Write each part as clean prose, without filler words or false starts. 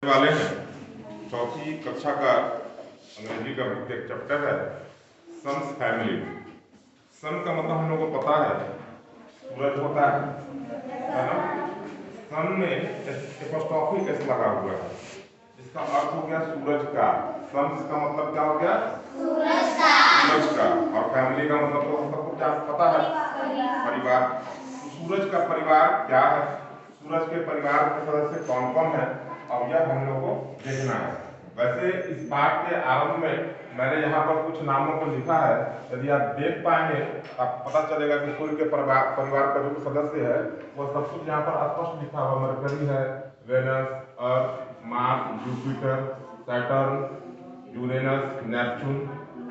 वाले हैं चौथी कक्षा का अंग्रेजी का एक चैप्टर है सन्स फैमिली। सन का मतलब हम लोग को पता है सूरज होता है ना। सन में एपोस्ट्रोफी एस लगा हुआ है, इसका अर्थ हो गया सूरज का। सन्स का मतलब क्या हो गया? सूरज का। और फैमिली का मतलब तो सबको क्या पता है? परिवार। तो सूरज का परिवार क्या है, सूरज के परिवार के सदस्य कौन कौन है, अब यह हम लोग को देखना है। वैसे इस पाठ के आरंभ में मैंने यहाँ पर कुछ नामों को लिखा है, यदि आप देख पाएंगे आपको पता चलेगा कि सूर्य के परिवार का जो सदस्य है वो सब कुछ यहाँ पर स्पष्ट लिखा हुआ। मरकरी है, Venus, Earth, Mars, Jupiter, Saturn, Uranus, Neptune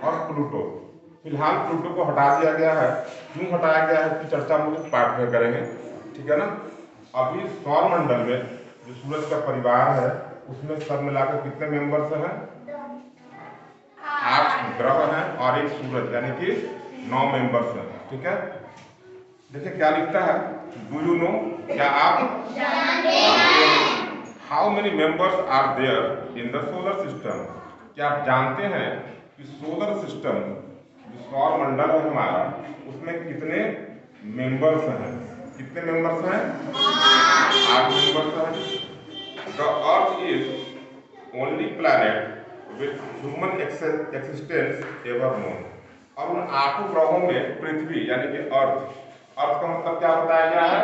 और प्लूटो। फिलहाल प्लूटो को हटा दिया गया है। क्यों हटाया गया है इसकी चर्चा हम लोग पाठ में करेंगे, ठीक है ना। अभी सौर मंडल में जो सूरज का परिवार है उसमें सब मिलाकर कितने मेंबर्स हैं? 8 ग्रह हैं और एक सूरज, यानी कि 9 मेंबर्स हैं, ठीक है। देखिए क्या लिखता है, डू यू नो, क्या आप जानते हैं how many members are there in the solar system, क्या आप जानते हैं कि सोलर सिस्टम जो सौर मंडल है हमारा उसमें कितने मेंबर्स हैं? कितने मेंबर्स हैं? 8 मेंबर्स हैं। The earth is only planet with human existence ever known. और उन 8 ग्रहों में पृथ्वी यानी कि अर्थ का मतलब क्या बताया गया है?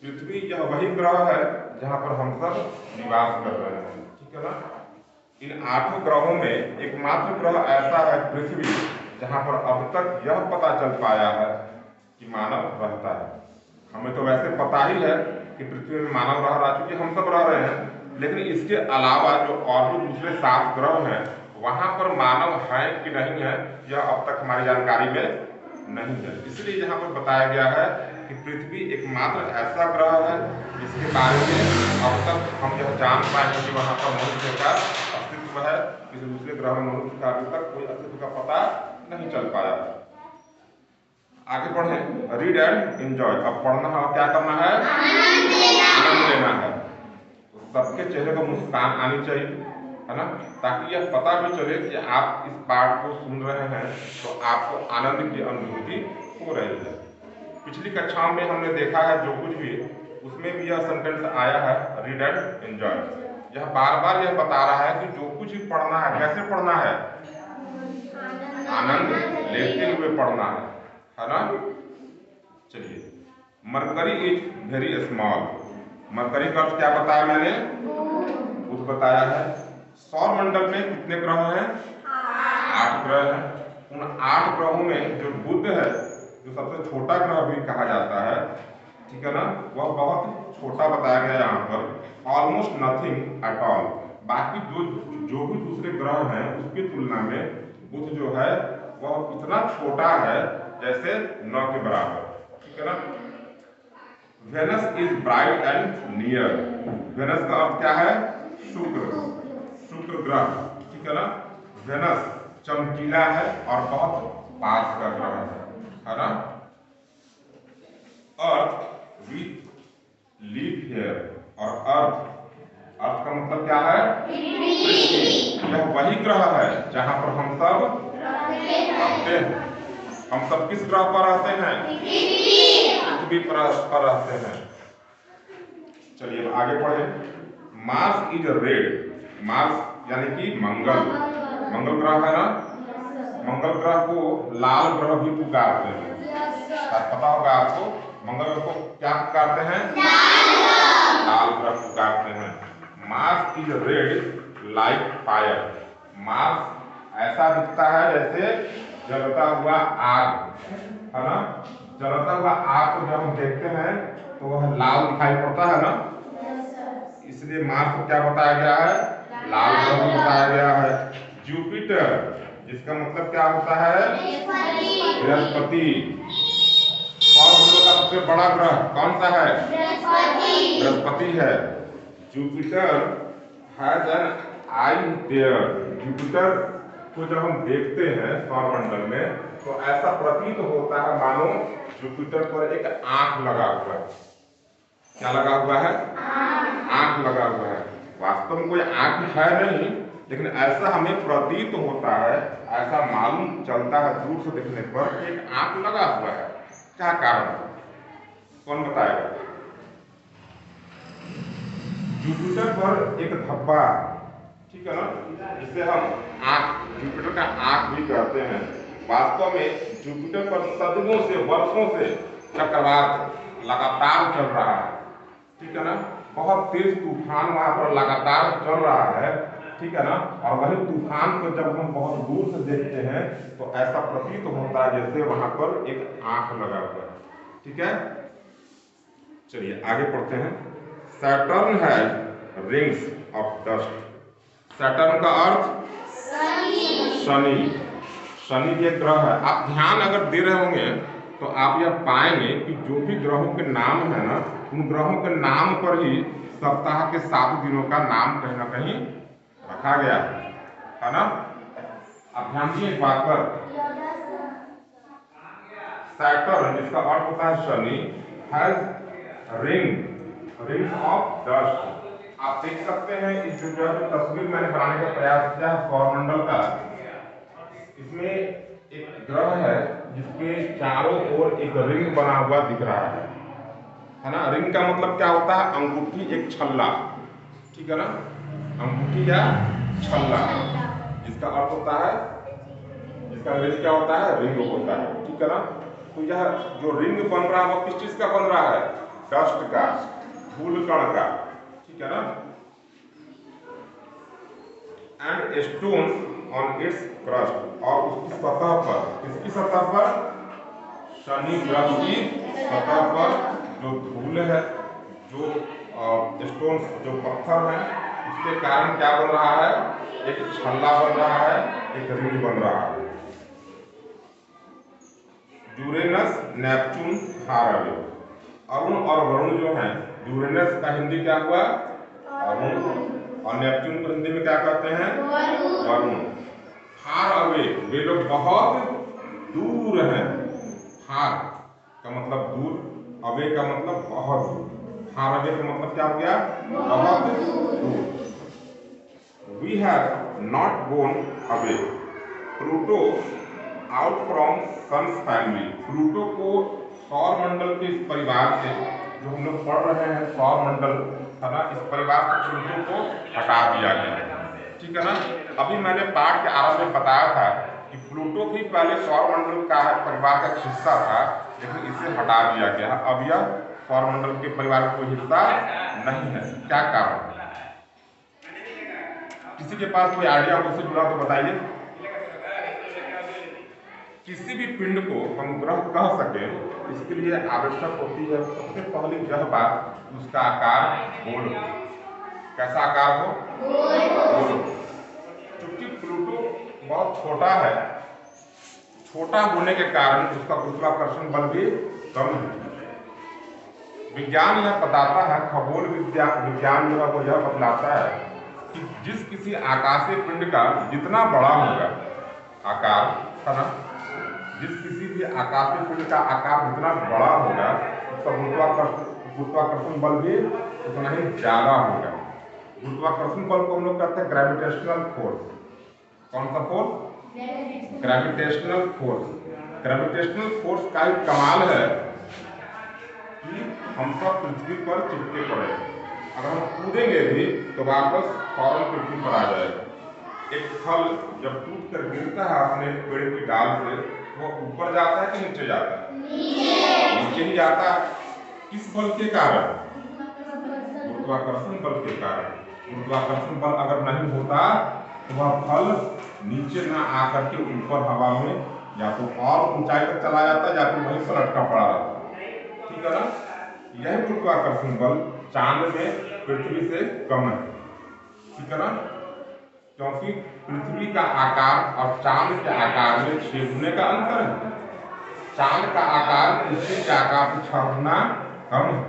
पृथ्वी यह वही ग्रह है जहां पर हम सब निवास कर रहे हैं, ठीक है ना। इन 8 ग्रहों में एकमात्र ग्रह ऐसा है पृथ्वी जहां पर अब तक यह पता चल पाया है कि मानव रहता है। हमें तो वैसे पता ही है कि पृथ्वी में मानव रह रहा, चूंकि हम सब रह रहे हैं, लेकिन इसके अलावा जो और भी दूसरे 7 ग्रह हैं वहां पर मानव है कि नहीं है यह अब तक हमारी जानकारी में नहीं है। इसलिए यहाँ पर बताया गया है कि पृथ्वी एकमात्र ऐसा ग्रह है जिसके बारे में अब तक हम यह जान पाए कि वहाँ पर मनुष्य का अस्तित्व है। किसी दूसरे ग्रह में मनुष्य का अभी तक कोई अस्तित्व का पता नहीं चल पाया। आगे पढ़े, रीड एंड एंजॉय। अब पढ़ना है और क्या करना है? आनंद लेना है। तो सबके चेहरे पर मुस्कान आनी चाहिए, है ना, ताकि यह पता भी चले कि आप इस पाठ को सुन रहे हैं तो आपको आनंद की अनुभूति हो रही है। पिछली कक्षाओं में हमने देखा है जो कुछ भी, उसमें भी यह सेंटेंस आया है रीड एंड एंजॉय। यह बार बार यह बता रहा है कि जो कुछ भी पढ़ना है कैसे पढ़ना है? आनंद लेते हुए पढ़ना है ना। चलिए, mercury is very small. Mercury का अर्थ क्या बताया मैंने? बुध बताया है। सौर मंडल में कितने ग्रह हैं? 8 ग्रह हैं। उन 8 ग्रहों में जो बुध है, जो सबसे छोटा ग्रह भी कहा जाता है, ठीक है ना, वह बहुत छोटा बताया गया यहाँ पर, ऑलमोस्ट नथिंग एट ऑल। बाकी जो भी दूसरे ग्रह हैं उसकी तुलना में बुध जो है वह इतना छोटा है जैसे 9 के बराबर, ठीक है ना। Venus is bright and near. Venus का अर्थ क्या है? शुक्र ग्रह, ठीक है ना। वेनस चमकीला है और बहुत पास का ग्रह है ना। अर्थ विथ लीफ हेयर, और अर्थ का मतलब क्या है? यह वही ग्रह है जहां पर हम सब रहते हैं। हम सब किस ग्रह पर रहते हैं? पृथ्वी पर रहते हैं। चलिए आगे पढ़े। Mars is red. मार्स यानी कि मंगल ग्रह है ना। मंगल ग्रह को लाल ग्रह भी पुकारते हैं, पता होगा आपको। मंगल ग्रह को क्या पुकारते हैं? लाल ग्रह पुकारते हैं। Mars is red like fire. Mars ऐसा दिखता है जैसे जलता हुआ आग, है ना। जलता हुआ आग को जब हम देखते हैं तो वह लाल दिखाई पड़ता है ना, इसलिए मार्स को क्या बताया गया है? लाल ग्रह बताया गया है। जुपिटर, जिसका मतलब क्या होता है? बृहस्पति। सौर मंडल का सबसे बड़ा ग्रह कौन सा है? बृहस्पति है। Jupiter has an eye there. Jupiter को जब हम देखते हैं सौर मंडल में तो ऐसा प्रतीत होता है मानो जुपिटर पर एक आंख लगा हुआ है। क्या लगा हुआ है? आंख लगा हुआ है। वास्तव में कोई आंख है नहीं, लेकिन ऐसा हमें प्रतीत होता है, ऐसा मालूम चलता है दूर से देखने पर कि एक आंख लगा हुआ है। क्या कारण, कौन बताएगा? जुपिटर पर एक धब्बा, ठीक है ना, जिसे हम आंख, जुपिटर का आंख भी कहते हैं। वास्तव में जुपिटर पर सदियों से, वर्षों से चक्रवात लगातार चल रहा है, ठीक है ना। बहुत तेज तूफान वहां पर लगातार चल रहा है, ठीक है ना। और वही तूफान को जब हम बहुत दूर से देखते हैं तो ऐसा प्रतीत होता है जैसे वहां पर एक आंख लगा हुआ है, ठीक है। चलिए आगे पढ़ते हैं। सैटर्न है रिंग्स ऑफ डस्ट। सैटर्न का अर्थ शनि। शनि ये ग्रह है। आप ध्यान अगर दे रहे होंगे तो आप यह पाएंगे कि जो भी ग्रहों के नाम है ना, उन ग्रहों के नाम पर ही सप्ताह के 7 दिनों का नाम कहीं ना कहीं रखा गया है ना। आप ध्यान दिए एक बात पर, सैटर्न जिसका अर्थ होता है Shani, has rings of dust. आप देख सकते हैं इस जो तस्वीर मैंने बनाने का प्रयास किया है सौरमंडल का, इसमें एक ग्रह है जिसके चारों ओर एक रिंग बना हुआ दिख रहा है ना। रिंग का मतलब क्या होता है? अंगूठी, एक छल्ला, ठीक है ना। अंगूठी या छल्ला, जिसका अर्थ होता है, जिसका अंग्रेजी क्या होता है? रिंग होता है, ठीक है ना। तो यह जो रिंग बन रहा है वो किस चीज का बन रहा है? डस्ट का, धूल कण का, ठीक है ना। And stone on it's crust, और उसकी सतह पर, किसकी सतह पर? शनि ग्रह की सतह पर जो धूल है, जो स्टोन, जो पत्थर है, उसके कारण क्या बन रहा है? एक छल्ला बन रहा है, एक रिंग बन रहा है। Uranus, Neptune, हारवे। अरुण और वरुण जो है, यूरेनस का हिंदी क्या हुआ? अरुण, और नेपच्यून को हिंदी में क्या कहते हैं? वरुण। फार अवे, वे लोग बहुत दूर हैं। फार का मतलब दूर, अवे का मतलब बहुत दूर। फार अवे का मतलब क्या हो गया? बहुत दूर। We have not gone away Pluto out from sun's family. Pluto को सौर मंडल के इस परिवार से, जो हम लोग पढ़ रहे हैं सौर मंडल है ना, इस परिवार से प्लूटो को हटा दिया गया, ठीक है ना। अभी मैंने पाठ के आरंभ में बताया था कि प्लूटो भी पहले सौर मंडल का परिवार का हिस्सा था, लेकिन इसे हटा दिया गया। अब यह सौर मंडल के परिवार का कोई हिस्सा नहीं है। क्या कारण? किसी के पास कोई आइडिया हो उससे जुड़ा तो बताइए। किसी भी पिंड को हम ग्रह कह सके, इसके लिए आवश्यक होती है सबसे पहली यह बात, उसका आकार गोल हो। कैसा आकार हो? गोल। चूंकि प्लूटो बहुत छोटा है, छोटा होने के कारण उसका गुरुत्वाकर्षण बल भी कम है। विज्ञान यह बताता है, खगोल विज्ञान जो है वो यह बतलाता है कि जिस किसी आकाशीय पिंड का जितना बड़ा होगा आकार, है ना, जिस किसी भी आकाशीय पिंड का आकार जितना बड़ा होगा, उसका गुरुत्वाकर्षण बल भी उतना ही ज्यादा होगा। गुरुत्वाकर्षण बल को हम लोग कहते हैं ग्रेविटेशनल फोर्स। कौन सा force? Gravitational force. Gravitational force का ही कमाल है कि हम सब पृथ्वी पर चिपके पड़े, अगर हम कूदेंगे भी तो वापस फौरन पृथ्वी पर आ जाएगा। एक फल जब टूट कर गिरता है अपने पेड़ की डाल से, वो ऊपर जाता है कि नीचे जाता है? नीचे ही जाता है। किस बल के कारण? गुरुत्वाकर्षण बल के कारण। गुरुत्वाकर्षण बल अगर नहीं होता तो वह फल नीचे ना आकर के ऊपर हवा में या तो और ऊंचाई तक चला जाता, या तो वहीं पर लटका पड़ा रहता, ठीक है ना। यह गुरुत्वाकर्षण बल चांद में पृथ्वी से कम है, ठीक है ना, क्योंकि पृथ्वी का आकार और चांद के आकार में 6 गुने का अंतर है। चांद का आकार पृथ्वी के आकार से 6 गुना कम है।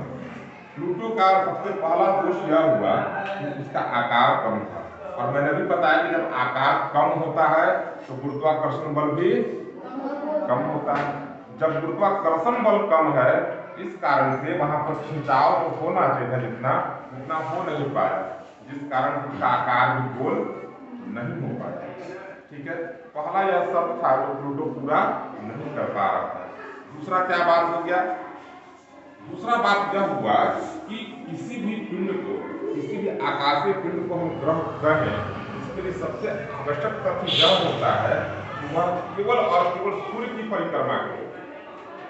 प्लूटो का सबसे पहला दोष यह हुआ कि उसका आकार कम था, और मैंने भी बताया कि जब आकार कम होता है तो गुरुत्वाकर्षण बल भी कम होता है। जब गुरुत्वाकर्षण बल कम है, इस कारण से वहां पर खिंचाव तो होना चाहिए जितना, उतना हो नहीं पाया, जिस कारण उसका आकार भी गोल नहीं हो पाया। ठीक है, पहला यह सब था जो प्लूटो पूरा नहीं कर पा रहा था। दूसरा क्या बात हो गया? दूसरा बात यह हुआ कि किसी भी पिंड को, किसी भी आकाशीय पिंड को हम ग्रह कहें, इसके लिए सबसे आवश्यक तथ्य यह होता है कि वह केवल और केवल सूर्य की परिक्रमा करे।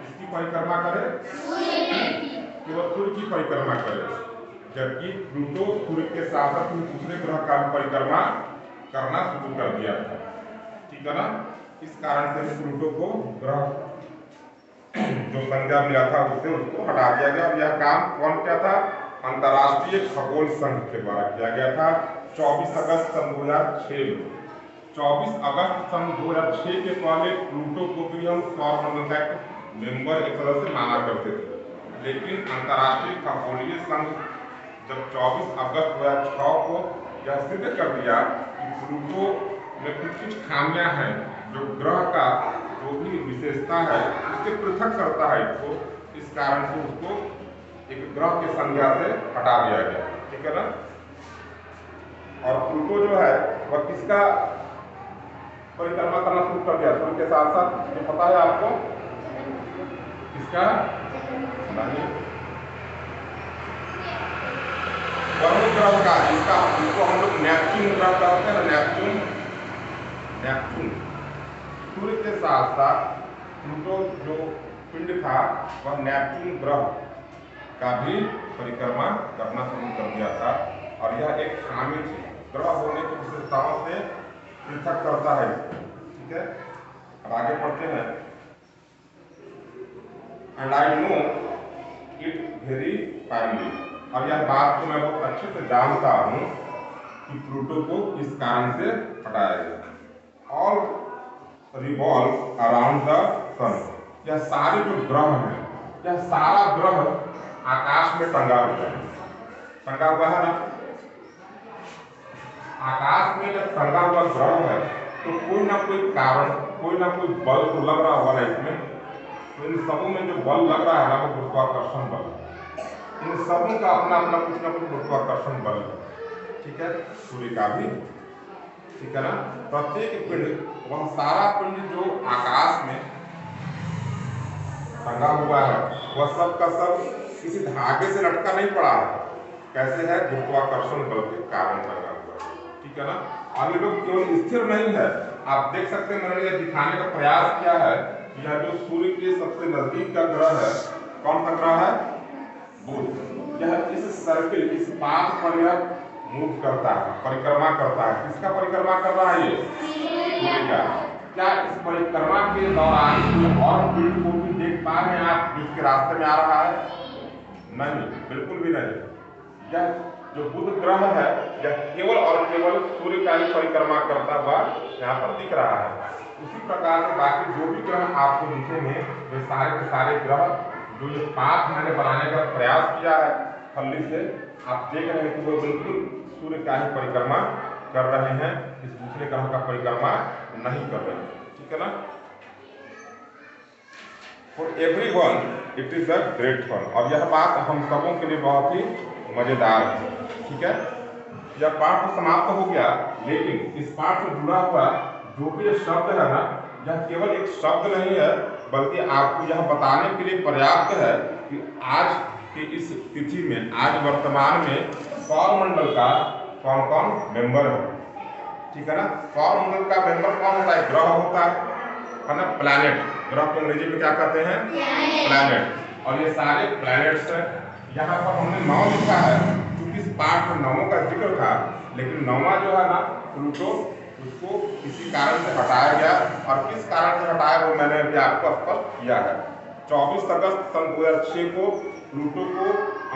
इसकी परिक्रमा करे, केवल सूर्य की परिक्रमा करे, जबकि प्लूटो सूर्य के साथ साथ दूसरे ग्रह का भी परिक्रमा करना शुरू कर दिया था। ठीक है ना? इस कारण से प्लूटो को ग्रह जो संज्ञा मिला था उससे उसको हटा दिया गया। और यह काम कौन किया था? अंतर्राष्ट्रीय खगोल संघ के द्वारा किया गया था 24 अगस्त सन 2006 में। 24 अगस्त सन 2006 के पहले प्लूटो को भी हम सौरमंडल का मेंबर एक तरह से माना करते थे, लेकिन अंतर्राष्ट्रीय खगोलीय संघ जब 24 अगस्त 2006 को यह सिद्ध कर दिया कि प्लूटो में कुछ खामियां हैं जो ग्रह का जो भी विशेषता है उससे पृथक करता है इसको, इस कारण से उसको एक ग्रह की संज्ञा से हटा दिया गया। ठीक है ना? और प्लूटो जो है वह किसका परिक्रमा करना शुरू कर दिया? सूर्य के साथ साथ, जो पता है आपको किसका? नहीं, वरुण ग्रह का, जिसका जिसको हम लोग नेपच्यून ग्रह कहते हैं। नेपच्यून सूर्य के साथ साथ प्लूटो जो पिंड था वह नेपच्यून ग्रह का भी परिक्रमा करना शुरू कर दिया था। और यह एक खामी थी, ग्रह होने की विशेषताओं से पृथक करता है। ठीक है, अब आगे पढ़ते हैं। And I know it very finally, और यह बात को मैं बहुत अच्छे से जानता हूँ कि प्लूटो को किस कारण से हटाया गया। ऑल रिवॉल्व अराउंड द सन, यह सारे जो ग्रह हैं, यह सारा ग्रह आकाश में टंगा हुआ है। टंगा हुआ है ना? आकाश में जब टंगा हुआ ग्रह है तो कोई ना कोई कारण, कोई ना कोई बल तो लग रहा होगा इसमें। तो इन सबों में जो बल लग रहा है ना वो गुरुत्वाकर्षण बल है। इन सबों का अपना अपना कुछ ना कुछ गुरुत्वाकर्षण बल है। ठीक है, सूर्य का भी। ठीक है ना? प्रत्येक पिंड, वह सारा पिंड जो आकाश में टंगा हुआ है वह सब का सब किसी धागे से लटका नहीं पड़ा है। कैसे है? गुरुत्वाकर्षण बल के कारण टंगा हुआ है। ठीक है ना? और ये लोग केवल स्थिर नहीं है, आप देख सकते हैं। मैंने यह दिखाने का प्रयास किया है कि यह जो सूर्य के सबसे नजदीक का ग्रह है, कौन सा ग्रह है? बुध। यह इस सर्किल, इस पाथ पर यह मूव करता है, परिक्रमा करता है। किसका परिक्रमा कर रहा है? ये सूर्य का। क्या इस परिक्रमा के दौरान कोई और पिंड को भी देख पा रहे हैं आप जिसके रास्ते में आ रहा है? नहीं, बिल्कुल भी नहीं। यह जो बुध ग्रह है यह केवल और केवल सूर्य का ही परिक्रमा करता हुआ यहाँ पर दिख रहा है। उसी प्रकार से बाकी जो भी ग्रह आपको दिखेंगे वे सारे के सारे ग्रह जो ये पाथ मैंने बनाने का प्रयास किया है फल्ली से, आप देख रहे हैं कि वो बिल्कुल सूर्य का ही परिक्रमा कर रहे हैं, इस दूसरे ग्रह का परिक्रमा नहीं कर रहे हैं। ठीक है ना? For everyone it is a great fun, और यह बात हम सबों के लिए बहुत ही मजेदार है। ठीक है, यह पाठ तो समाप्त हो गया, लेकिन इस पाठ से जुड़ा हुआ जो भी शब्द है ना, यह केवल एक शब्द नहीं है, बल्कि आपको यह बताने के लिए पर्याप्त है कि आज के इस तिथि में, आज वर्तमान में सौरमंडल का कौन कौन मेंबर है। ठीक है ना? सौरमंडल का मेंबर कौन होता है? ग्रह होता है ना? प्लैनेट। ग्रह को अंग्रेजी में क्या कहते हैं? प्लैनेट। और ये सारे प्लैनेट्स हैं। यहाँ पर हमने 9 लिखा है क्योंकि इस पाठ में 9 का जिक्र था, लेकिन 9वां जो है ना प्लूटो, उसको किसी कारण से हटाया गया। और किस कारण से हटाया वो मैंने अभी आपको स्पष्ट किया है। 24 अगस्त सन 2006 को प्लूटो को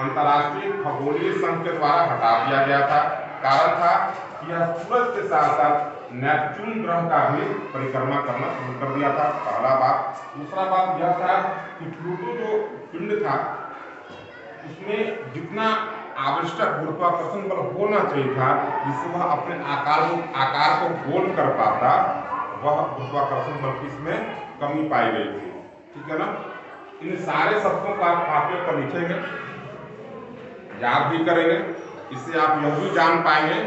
अंतर्राष्ट्रीय खगोलीय संघ के द्वारा हटा दिया गया था। कारण था कि यह सूरज के साथ साथ नेपच्यून ग्रह का भी परिक्रमा करना शुरू कर दिया था। पहला बात। दूसरा बात यह था कि प्लूटो जो पिंड था उसमें जितना आवश्यक गुरुत्वाकर्षण बल होना चाहिए था जिससे वह अपने आकार को गोल कर पाता, वह गुरुत्वाकर्षण बल की इसमें कमी पाई गई थी। ठीक है ना? इन सारे शब्दों को आप कॉपी पर लिखेंगे, याद भी करेंगे इससे आप यह भी जान पाएंगे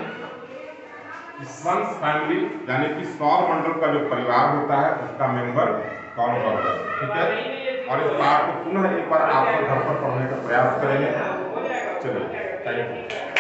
कि सन्स फैमिली यानी कि सौर मंडल का जो परिवार होता है उसका मेंबर कौन कौन है। ठीक है, और इस पाठ को पुनः एक बार आप घर पर पढ़ने का प्रयास करेंगे। चलिए, थैंक यू।